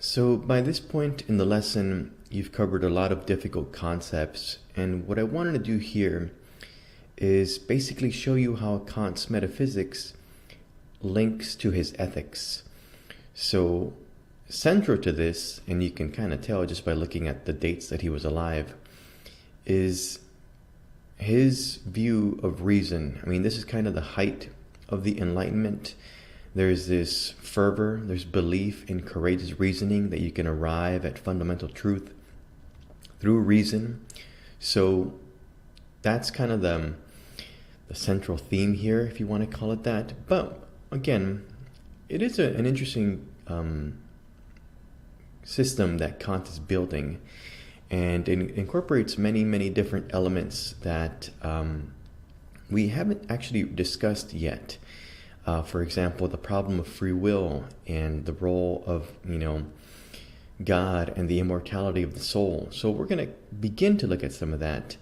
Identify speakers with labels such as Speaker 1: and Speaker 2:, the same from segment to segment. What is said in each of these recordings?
Speaker 1: So by this point in the lesson, you've covered a lot of difficult concepts, and what I wanted to do here is basically show you how Kant's metaphysics links to his ethics. So central to this, and you can kind of tell just by looking at the dates that he was alive, is his view of reason. I mean, this is kind of the height of the Enlightenment. There's this fervor, there's belief in courageous reasoning that you can arrive at fundamental truth through reason. So that's kind of the central theme here, if you want to call it that. But again, it is an interesting system that Kant is building, and it incorporates many different elements that we haven't actually discussed yet. For example, the problem of free will and the role of, God and the immortality of the soul. So we're going to begin to look at some of that.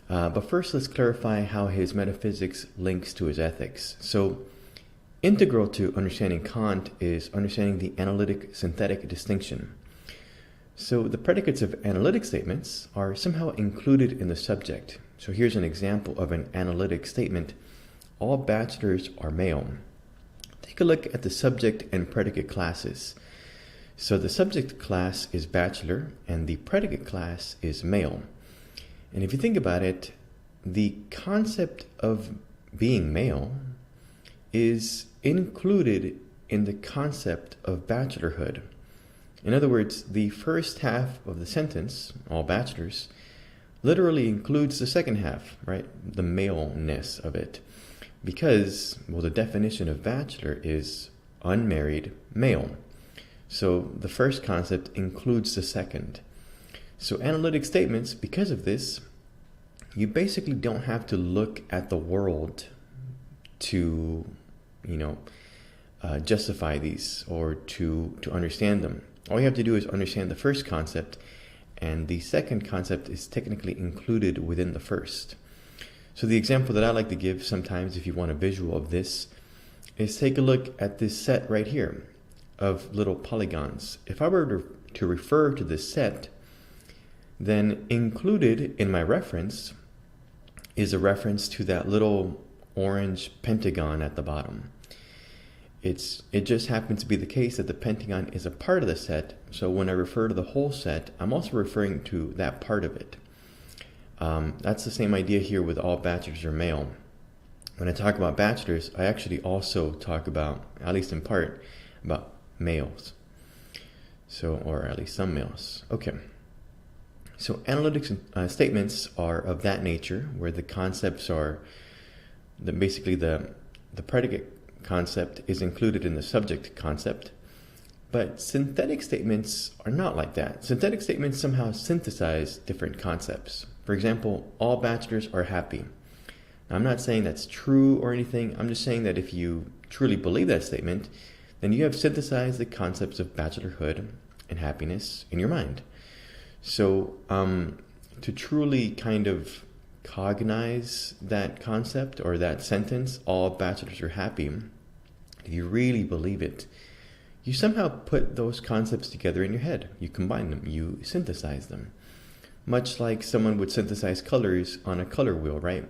Speaker 1: But first, let's clarify how his metaphysics links to his ethics. So integral to understanding Kant is understanding the analytic-synthetic distinction. So the predicates of analytic statements are somehow included in the subject. So here's an example of an analytic statement. All bachelors are male. Take a look at the subject and predicate classes. So the subject class is bachelor and the predicate class is male. And if you think about it, the concept of being male is included in the concept of bachelorhood. In other words, the first half of the sentence, all bachelors, literally includes the second half, right? The maleness of it. Because, well, the definition of bachelor is unmarried male. So the first concept includes the second. So analytic statements, because of this, you basically don't have to look at the world to, justify these or to understand them. All you have to do is understand the first concept, and the second concept is technically included within the first. So the example that I like to give sometimes, if you want a visual of this, is take a look at this set right here of little polygons. If I were to refer to this set, then included in my reference is a reference to that little orange pentagon at the bottom. It just happens to be the case that the pentagon is a part of the set, so when I refer to the whole set, I'm also referring to that part of it. That's the same idea here with all bachelors are male. When I talk about bachelors, I actually also talk about, at least in part, about males. So, or at least some males. Okay. So analytic statements are of that nature, where the concepts are, basically the predicate concept is included in the subject concept. But synthetic statements are not like that. Synthetic statements somehow synthesize different concepts. For example, all bachelors are happy. Now, I'm not saying that's true or anything. I'm just saying that if you truly believe that statement, then you have synthesized the concepts of bachelorhood and happiness in your mind. So to truly kind of cognize that concept or that sentence, all bachelors are happy, if you really believe it, you somehow put those concepts together in your head. You combine them, you synthesize them. Much like someone would synthesize colors on a color wheel, right?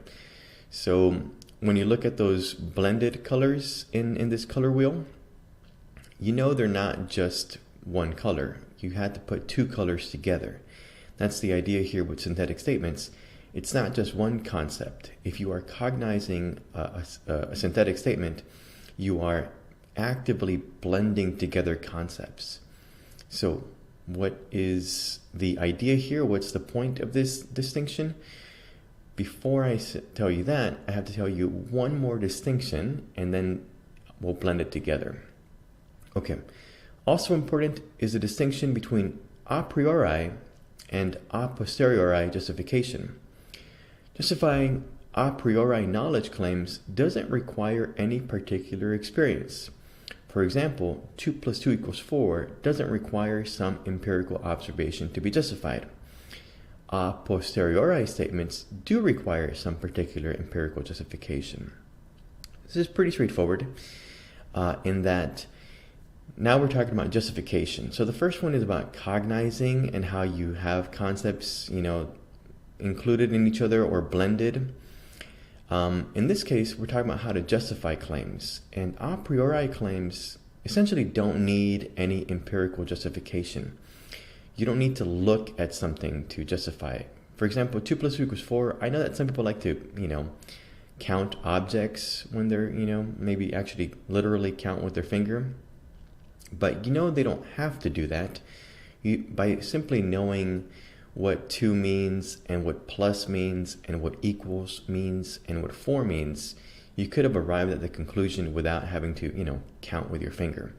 Speaker 1: So when you look at those blended colors in this color wheel, they're not just one color. You had to put two colors together. That's the idea here with synthetic statements. It's not just one concept. If you are cognizing a synthetic statement, you are actively blending together concepts. So what is the idea here? What's the point of this distinction? Before I tell you that, I have to tell you one more distinction, and then we'll blend it together. Okay. Also important is the distinction between a priori and a posteriori justification. Justifying a priori knowledge claims doesn't require any particular experience. For example, 2 + 2 = 4 doesn't require some empirical observation to be justified. A posteriori statements do require some particular empirical justification. This is pretty straightforward in that now we're talking about justification. So the first one is about cognizing and how you have concepts, included in each other or blended. In this case, we're talking about how to justify claims. And a priori claims essentially don't need any empirical justification. You don't need to look at something to justify it. For example, 2 + 2 = 4. I know that some people like to, count objects when they're, maybe actually literally count with their finger. But they don't have to do that. By simply knowing what 2 means and what plus means and what equals means and what 4 means, you could have arrived at the conclusion without having to, count with your finger.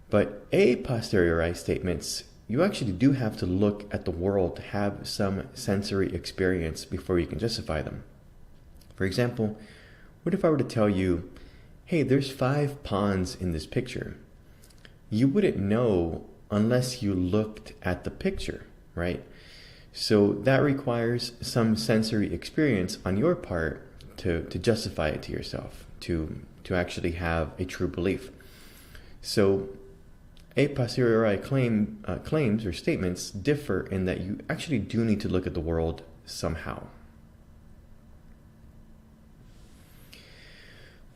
Speaker 1: But a posteriori statements, you actually do have to look at the world, have some sensory experience before you can justify them. For example, what if I were to tell you, hey, there's 5 pawns in this picture? You wouldn't know unless you looked at the picture, right? So that requires some sensory experience on your part to justify it to yourself, to actually have a true belief. So a posteriori claims or statements differ in that you actually do need to look at the world somehow.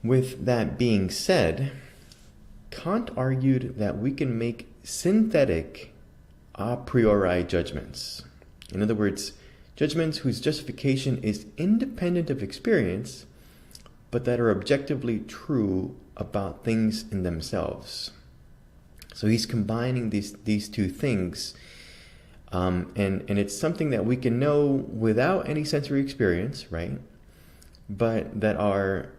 Speaker 1: With that being said, Kant argued that we can make synthetic a priori judgments. In other words, judgments whose justification is independent of experience, but that are objectively true about things in themselves. So he's combining these two things, and it's something that we can know without any sensory experience, right? But that are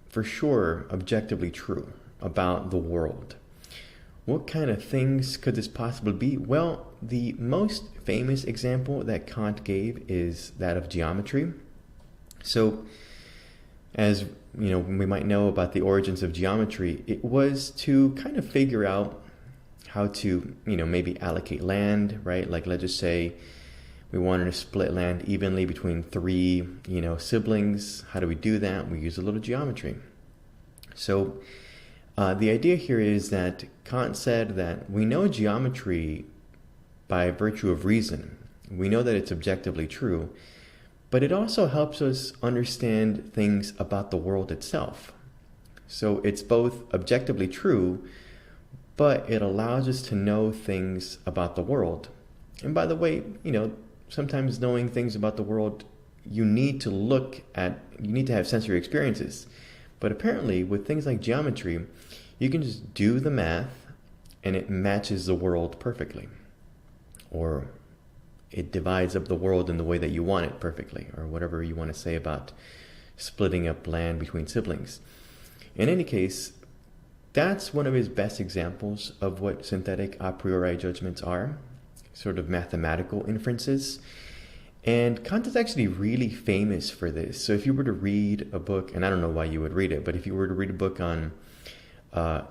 Speaker 1: for sure objectively true about the world. What kind of things could this possibly be? Well, the most famous example that Kant gave is that of geometry. So, as we might know about the origins of geometry, it was to kind of figure out how to, maybe allocate land, right? Like, let's just say we wanted to split land evenly between 3, siblings. How do we do that? We use a little geometry. So the idea here is that Kant said that we know geometry by virtue of reason. We know that it's objectively true, but it also helps us understand things about the world itself. So it's both objectively true, but it allows us to know things about the world. And by the way, sometimes knowing things about the world, you need to have sensory experiences. But apparently, with things like geometry, you can just do the math and it matches the world perfectly. Or it divides up the world in the way that you want it perfectly, or whatever you want to say about splitting up land between siblings. In any case, that's one of his best examples of what synthetic a priori judgments are, sort of mathematical inferences. And Kant is actually really famous for this. So if you were to read a book, and I don't know why you would read it, but if you were to read a book on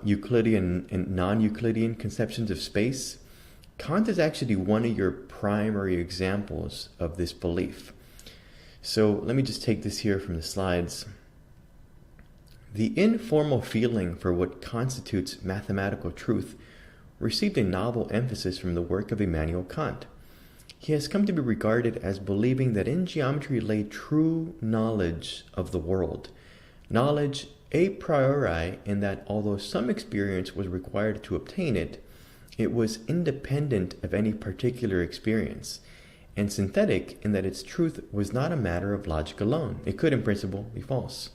Speaker 1: Euclidean and non-Euclidean conceptions of space, Kant is actually one of your primary examples of this belief. So let me just take this here from the slides. The informal feeling for what constitutes mathematical truth received a novel emphasis from the work of Immanuel Kant. He has come to be regarded as believing that in geometry lay true knowledge of the world. Knowledge a priori in that although some experience was required to obtain it, it was independent of any particular experience, and synthetic in that its truth was not a matter of logic alone. It could in principle be false.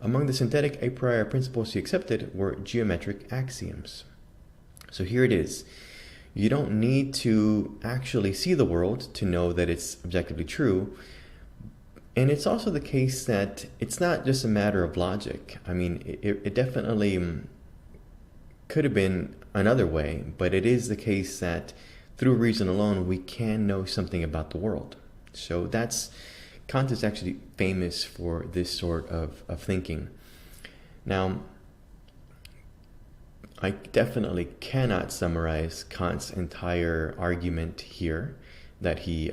Speaker 1: Among the synthetic a priori principles he accepted were geometric axioms. So here it is. You don't need to actually see the world to know that it's objectively true. And it's also the case that it's not just a matter of logic. I mean, it definitely could have been another way, but it is the case that through reason alone, we can know something about the world. So Kant is actually famous for this sort of thinking. Now, I definitely cannot summarize Kant's entire argument here that he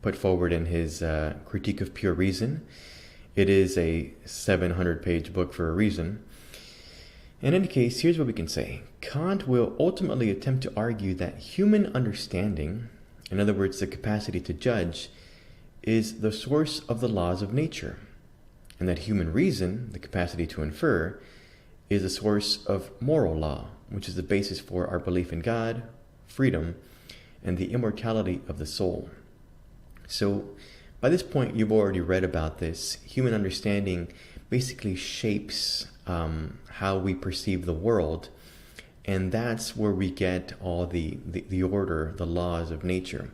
Speaker 1: put forward in his Critique of Pure Reason. It is a 700-page book for a reason. In any case, here's what we can say. Kant will ultimately attempt to argue that human understanding, in other words, the capacity to judge, is the source of the laws of nature, and that human reason, the capacity to infer, is the source of moral law, which is the basis for our belief in God, freedom, and the immortality of the soul. So, by this point, you've already read about this. Human understanding basically shapes how we perceive the world, and that's where we get all the order, the laws of nature.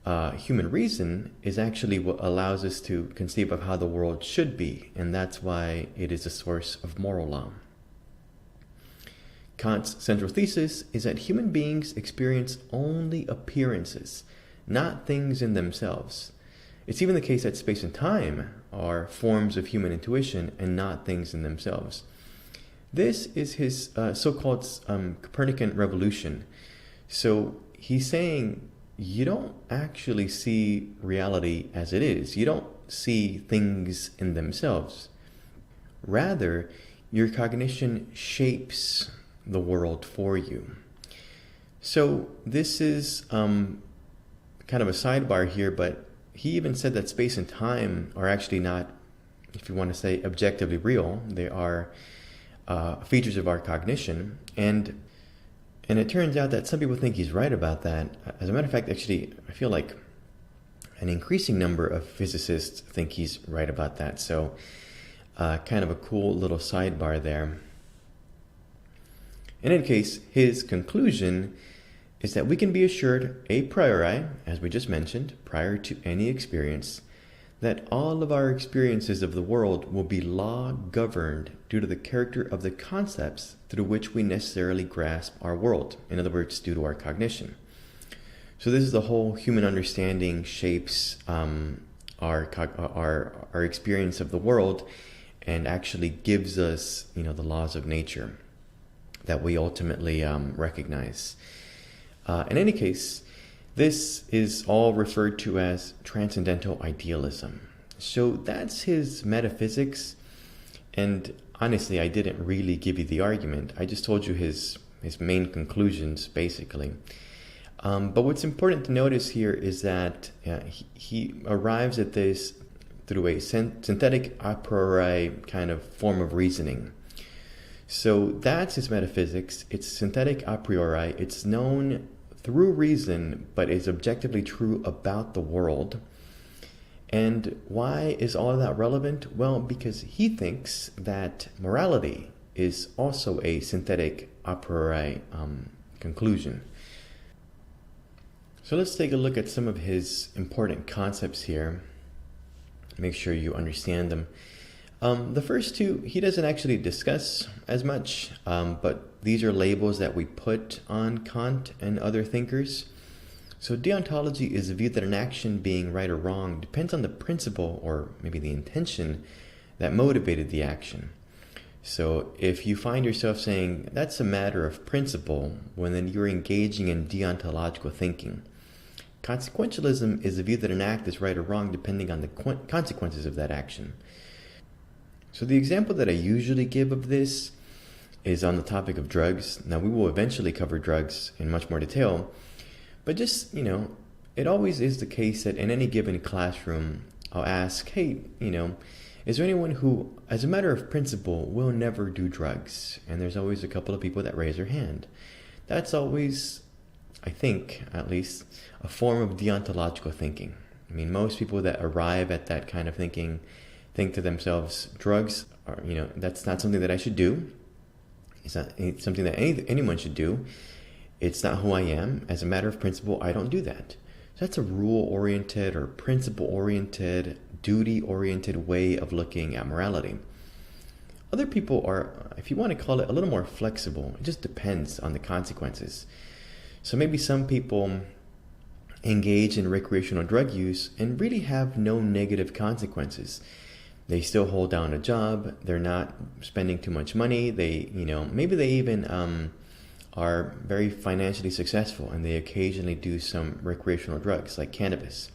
Speaker 1: Human reason is actually what allows us to conceive of how the world should be, and that's why it is a source of moral law. Kant's central thesis is that human beings experience only appearances, not things in themselves. It's even the case that space and time are forms of human intuition and not things in themselves. This is his so-called Copernican revolution. So he's saying you don't actually see reality as it is. You don't see things in themselves. Rather, your cognition shapes the world for you. So this is kind of a sidebar here, but he even said that space and time are actually not, if you want to say, objectively real. They are features of our cognition. And it turns out that some people think he's right about that. As a matter of fact, actually, I feel like an increasing number of physicists think he's right about that. So kind of a cool little sidebar there. In any case, his conclusion is that we can be assured a priori, as we just mentioned, prior to any experience, that all of our experiences of the world will be law-governed due to the character of the concepts through which we necessarily grasp our world. In other words, due to our cognition. So this is the whole human understanding shapes our experience of the world and actually gives us, the laws of nature that we ultimately recognize. In any case, this is all referred to as transcendental idealism. So that's his metaphysics. And honestly, I didn't really give you the argument. I just told you his main conclusions, basically. But what's important to notice here is that he arrives at this through a synthetic a priori kind of form of reasoning. So that's his metaphysics. It's synthetic a priori. It's known through reason, but is objectively true about the world. And why is all of that relevant? Well, because he thinks that morality is also a synthetic a priori conclusion. So let's take a look at some of his important concepts here. Make sure you understand them. The first two, he doesn't actually discuss as much, but these are labels that we put on Kant and other thinkers. So deontology is the view that an action being right or wrong depends on the principle or maybe the intention that motivated the action. So if you find yourself saying that's a matter of principle, well then you're engaging in deontological thinking. Consequentialism is the view that an act is right or wrong depending on the consequences of that action. So the example that I usually give of this is on the topic of drugs. Now we will eventually cover drugs in much more detail, but just, it always is the case that in any given classroom, I'll ask, hey, is there anyone who, as a matter of principle, will never do drugs? And there's always a couple of people that raise their hand. That's always, I think, at least, a form of deontological thinking. I mean, most people that arrive at that kind of thinking think to themselves, drugs are, that's not something that I should do. It's not something that anyone should do. It's not who I am. As a matter of principle, I don't do that. So that's a rule-oriented or principle-oriented, duty-oriented way of looking at morality. Other people are, if you want to call it, a little more flexible. It just depends on the consequences. So maybe some people engage in recreational drug use and really have no negative consequences. They still hold down a job. They're not spending too much money. They, maybe they even are very financially successful and they occasionally do some recreational drugs like cannabis.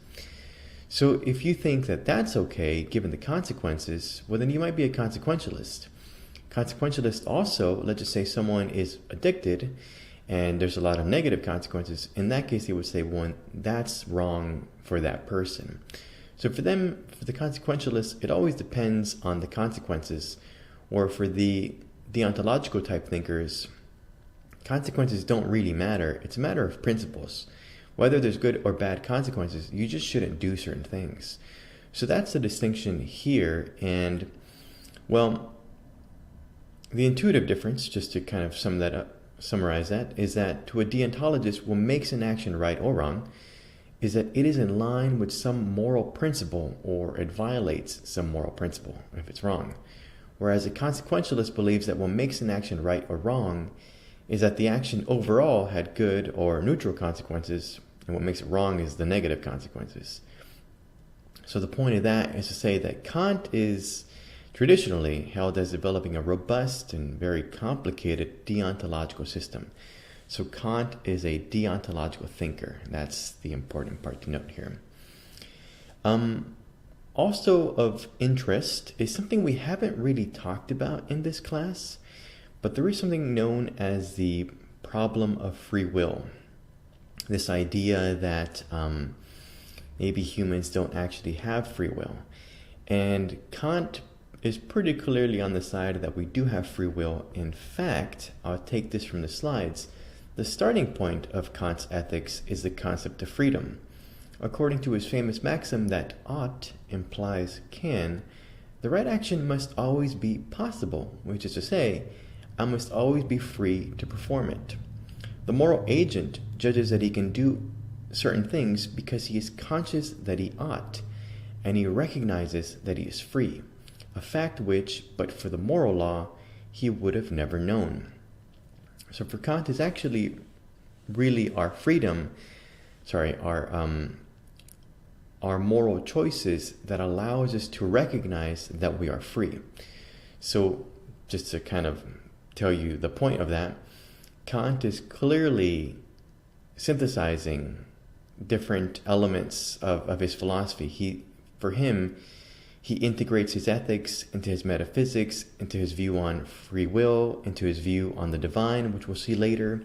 Speaker 1: So if you think that that's okay, given the consequences, well then you might be a consequentialist. Consequentialists also, let's just say someone is addicted and there's a lot of negative consequences. In that case, they would say, one, that's wrong for that person. So for them, for the consequentialists, it always depends on the consequences. Or for the deontological type thinkers, consequences don't really matter. It's a matter of principles. Whether there's good or bad consequences, you just shouldn't do certain things. So that's the distinction here. And, well, the intuitive difference, just to kind of summarize that, is that to a deontologist, what makes an action right or wrong is that it is in line with some moral principle, or it violates some moral principle if it's wrong. Whereas a consequentialist believes that what makes an action right or wrong is that the action overall had good or neutral consequences, and what makes it wrong is the negative consequences. So the point of that is to say that Kant is traditionally held as developing a robust and very complicated deontological system. So Kant is a deontological thinker. That's the important part to note here. Also of interest is something we haven't really talked about in this class, but there is something known as the problem of free will. This idea that maybe humans don't actually have free will. And Kant is pretty clearly on the side that we do have free will. In fact, I'll take this from the slides. The starting point of Kant's ethics is the concept of freedom. According to his famous maxim that ought implies can, the right action must always be possible, which is to say, I must always be free to perform it. The moral agent judges that he can do certain things because he is conscious that he ought, and he recognizes that he is free, a fact which, but for the moral law, he would have never known. So for Kant, it's actually really our freedom, our moral choices that allows us to recognize that we are free. So just to kind of tell you the point of that, Kant is clearly synthesizing different elements of his philosophy. For him, he integrates his ethics into his metaphysics, into his view on free will, into his view on the divine, which we'll see later.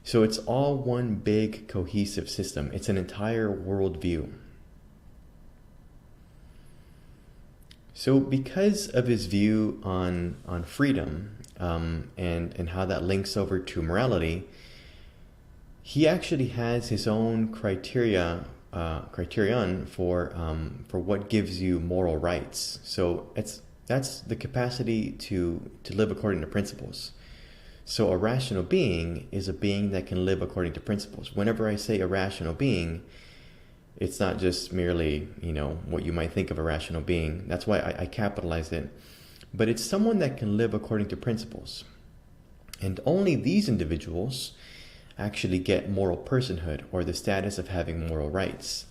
Speaker 1: So it's all one big cohesive system. It's an entire worldview. So because of his view on freedom and how that links over to morality, he actually has his own criterion for what gives you moral rights. So that's the capacity to live according to principles. So a rational being is a being that can live according to principles. Whenever I say a rational being, it's not just merely, what you might think of a rational being. That's why I capitalized it. But it's someone that can live according to principles. And only these individuals actually get moral personhood, or the status of having moral rights.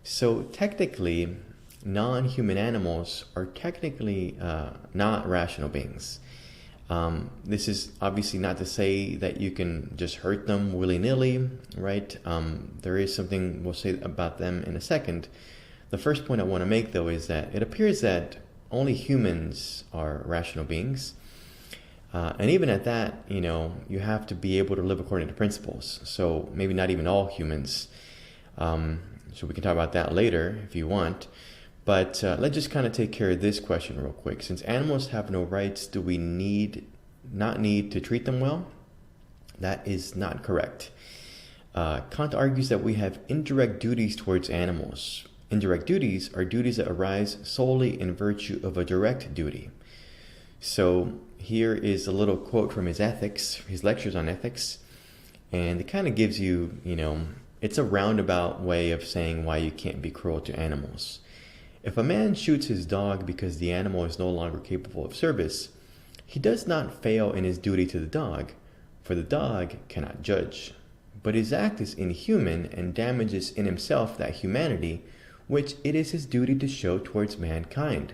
Speaker 1: So technically, non-human animals are technically not rational beings. This is obviously not to say that you can just hurt them willy-nilly, right? There is something we'll say about them in a second. The first point I want to make, though, is that it appears that only humans are rational beings. And even at that, you have to be able to live according to principles. So maybe not even all humans. So we can talk about that later if you want. But let's just kind of take care of this question real quick. Since animals have no rights, do we not need to treat them well? That is not correct. Kant argues that we have indirect duties towards animals. Indirect duties are duties that arise solely in virtue of a direct duty. So here is a little quote from his ethics, his lectures on ethics. And it kind of gives you, it's a roundabout way of saying why you can't be cruel to animals. If a man shoots his dog because the animal is no longer capable of service, he does not fail in his duty to the dog, for the dog cannot judge. But his act is inhuman and damages in himself that humanity which it is his duty to show towards mankind.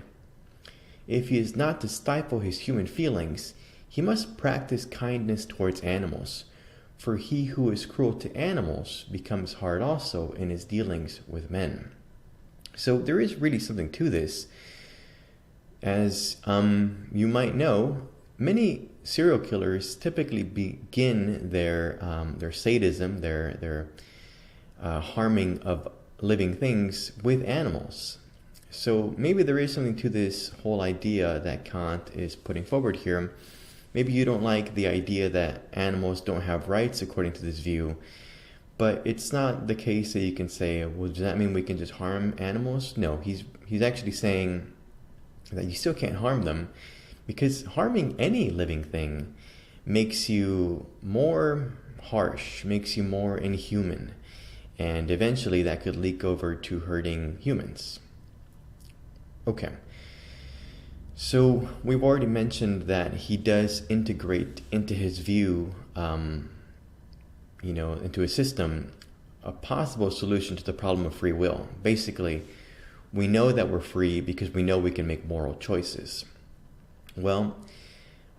Speaker 1: If he is not to stifle his human feelings, he must practice kindness towards animals, for he who is cruel to animals becomes hard also in his dealings with men. So there is really something to this. As you might know, many serial killers typically begin their sadism, their harming of living things with animals. So maybe there is something to this whole idea that Kant is putting forward here. Maybe you don't like the idea that animals don't have rights according to this view, but it's not the case that you can say, well, does that mean we can just harm animals? No, he's actually saying that you still can't harm them, because harming any living thing makes you more harsh, makes you more inhuman, and eventually that could leak over to hurting humans. Okay. So we've already mentioned that he does integrate into his view, into a system, a possible solution to the problem of free will. Basically, we know that we're free because we know we can make moral choices. Well,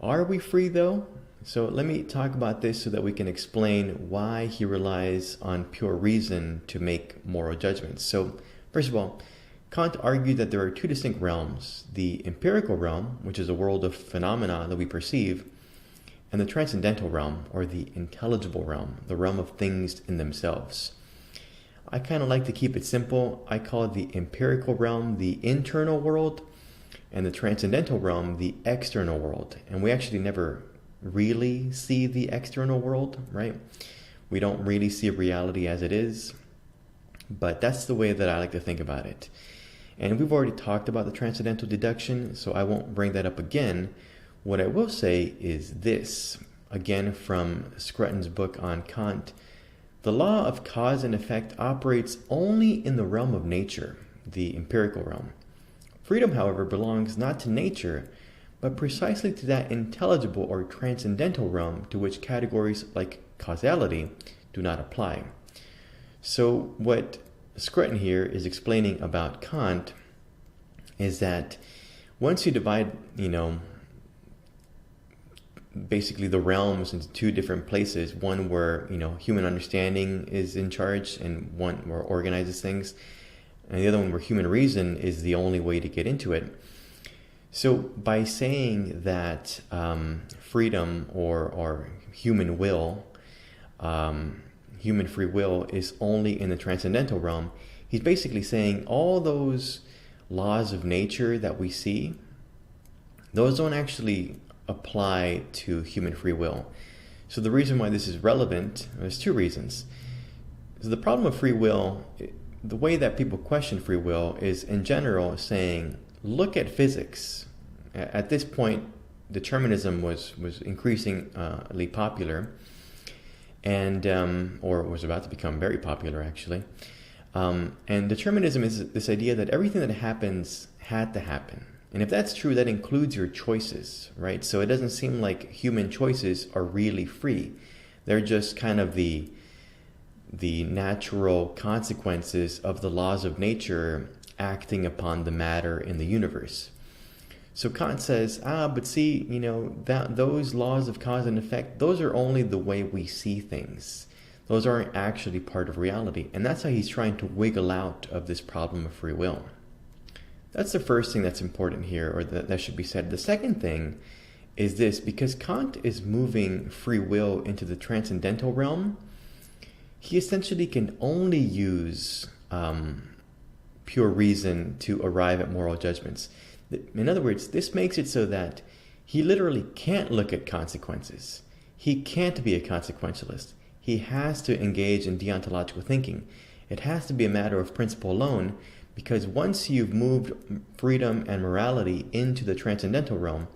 Speaker 1: are we free though? So let me talk about this so that we can explain why he relies on pure reason to make moral judgments. So first of all, Kant argued that there are two distinct realms: the empirical realm, which is a world of phenomena that we perceive, and the transcendental realm, or the intelligible realm, the realm of things in themselves. I kind of like to keep it simple. I call the empirical realm the internal world, and the transcendental realm the external world. And we actually never really see the external world, right? We don't really see reality as it is, but that's the way that I like to think about it. And we've already talked about the transcendental deduction, so I won't bring that up again. What I will say is this, again from Scruton's book on Kant: the law of cause and effect operates only in the realm of nature, the empirical realm. Freedom, however, belongs not to nature, but precisely to that intelligible or transcendental realm to which categories like causality do not apply. So what Scruton here is explaining about Kant is that once you divide, basically the realms into two different places, one where, human understanding is in charge and one where it organizes things, and the other one where human reason is the only way to get into it. So by saying that freedom or human will, human free will is only in the transcendental realm, he's basically saying all those laws of nature that we see, those don't actually apply to human free will. So the reason why this is relevant, there's two reasons. So the problem of free will, the way that people question free will is in general saying, look at physics. At this point, determinism was increasingly popular, and or was about to become very popular actually. And determinism is this idea that everything that happens had to happen. And if that's true, that includes your choices, right? So it doesn't seem like human choices are really free. They're just kind of the natural consequences of the laws of nature acting upon the matter in the universe. So Kant says, but see, that those laws of cause and effect, those are only the way we see things. Those aren't actually part of reality. And that's how he's trying to wiggle out of this problem of free will. That's the first thing that's important here, or that should be said. The second thing is this: because Kant is moving free will into the transcendental realm, he essentially can only use pure reason to arrive at moral judgments. In other words, this makes it so that he literally can't look at consequences. He can't be a consequentialist. He has to engage in deontological thinking. It has to be a matter of principle alone, because once you've moved freedom and morality into the transcendental realm,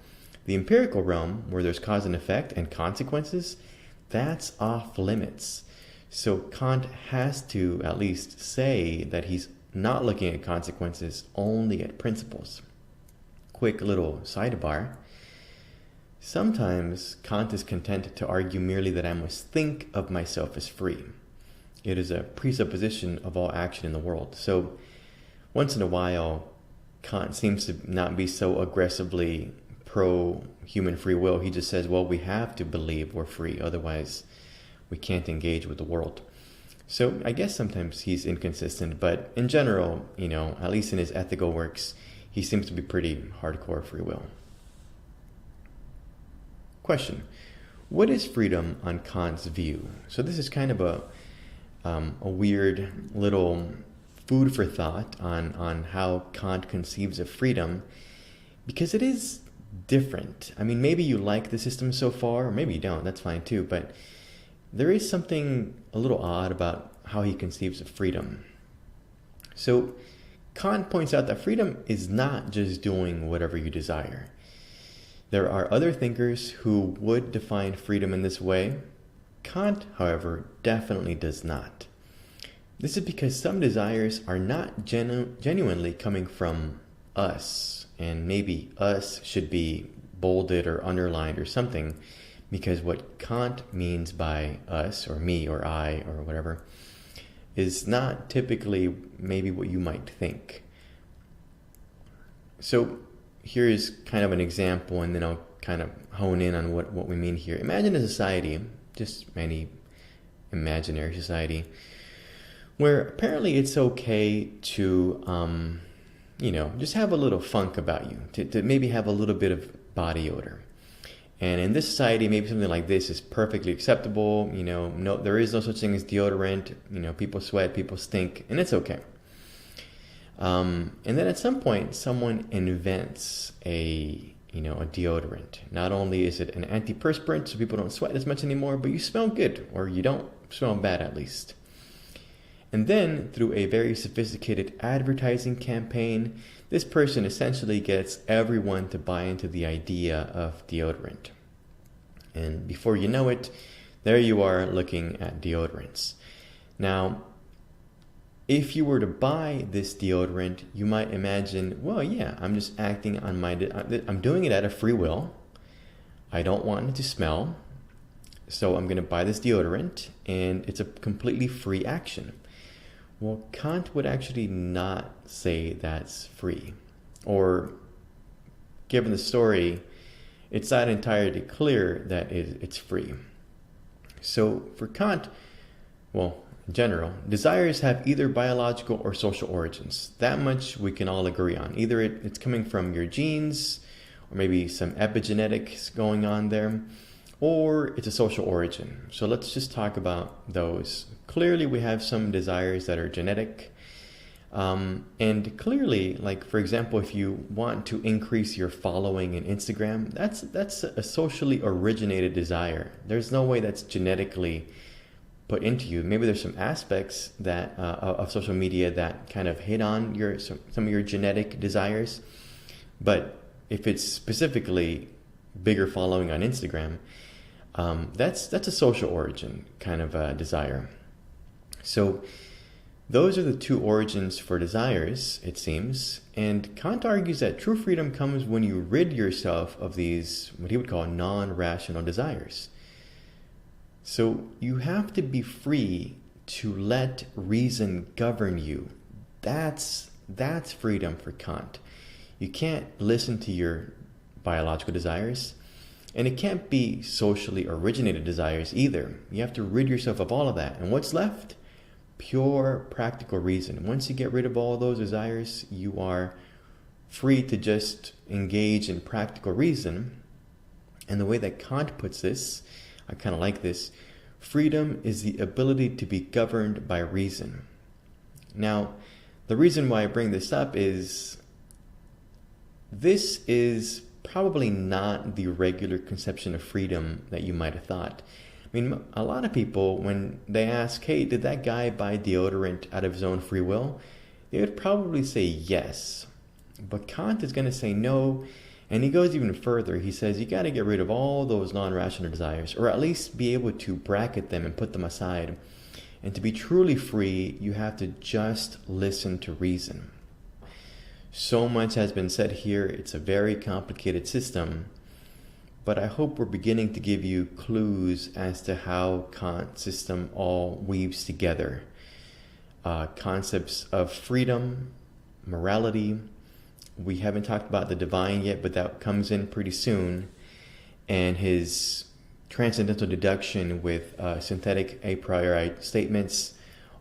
Speaker 1: the empirical realm, where there's cause and effect and consequences, that's off limits. So Kant has to at least say that he's not looking at consequences, only at principles. Quick little sidebar. Sometimes Kant is content to argue merely that I must think of myself as free. It is a presupposition of all action in the world. So once in a while, Kant seems to not be so aggressively pro-human free will. He just says, well, we have to believe we're free, otherwise we can't engage with the world. So I guess sometimes he's inconsistent, but in general, at least in his ethical works, he seems to be pretty hardcore free will. question. What is freedom on Kant's view? So this is kind of a weird little food for thought on how Kant conceives of freedom, because it is different. I mean, maybe you like the system so far, or maybe you don't, that's fine too, but there is something a little odd about how he conceives of freedom. So Kant points out that freedom is not just doing whatever you desire. There are other thinkers who would define freedom in this way. Kant, however, definitely does not. This is because some desires are not genuinely coming from us, and maybe us should be bolded or underlined or something, because what Kant means by us, or me, or I, or whatever, is not typically maybe what you might think. So here is kind of an example, and then I'll kind of hone in on what we mean here. Imagine a society, just any imaginary society, where apparently it's okay to, just have a little funk about you, to maybe have a little bit of body odor. And in this society, maybe something like this is perfectly acceptable. No, there is no such thing as deodorant. People sweat, people stink, and it's okay. And then at some point, someone invents a deodorant. Not only is it an antiperspirant, so people don't sweat as much anymore, but you smell good, or you don't smell bad at least. And then, through a very sophisticated advertising campaign, this person essentially gets everyone to buy into the idea of deodorant. And before you know it, there you are looking at deodorants. Now, if you were to buy this deodorant, you might imagine, well, yeah, I'm just acting on I'm doing it out of free will. I don't want it to smell, so I'm going to buy this deodorant, and it's a completely free action. Well, Kant would actually not say that's free. Or, given the story, it's not entirely clear that it's free. So, for Kant, in general, desires have either biological or social origins. That much we can all agree on. Either it's coming from your genes, or maybe some epigenetics going on there, or it's a social origin. So let's just talk about those. Clearly, we have some desires that are genetic. And clearly, like, for example, if you want to increase your following in Instagram, that's a socially originated desire. There's no way that's genetically put into you. Maybe there's some aspects that of social media that kind of hit on some of your genetic desires. But if it's specifically bigger following on Instagram, that's a social origin kind of desire. So those are the two origins for desires, it seems. And Kant argues that true freedom comes when you rid yourself of these, what he would call non-rational desires. So you have to be free to let reason govern you. That's freedom for Kant. You can't listen to your biological desires, and it can't be socially originated desires either. You have to rid yourself of all of that. And what's left? Pure practical reason. Once you get rid of all those desires, you are free to just engage in practical reason. And the way that Kant puts this, I kind of like this: freedom is the ability to be governed by reason. Now, the reason why I bring this up is this is probably not the regular conception of freedom that you might have thought. I mean, a lot of people, when they ask, hey, did that guy buy deodorant out of his own free will? They would probably say yes. But Kant is going to say no. And he goes even further. He says you got to get rid of all those non-rational desires, or at least be able to bracket them and put them aside. And to be truly free, you have to just listen to reason. So much has been said here. It's a very complicated system. But I hope we're beginning to give you clues as to how Kant's system all weaves together. Concepts of freedom, morality. We haven't talked about the divine yet, but that comes in pretty soon. And his transcendental deduction with synthetic a priori statements.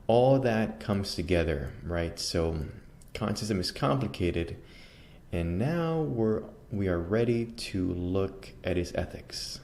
Speaker 1: All that comes together, right? So Kant's system is complicated. And now we are ready to look at his ethics.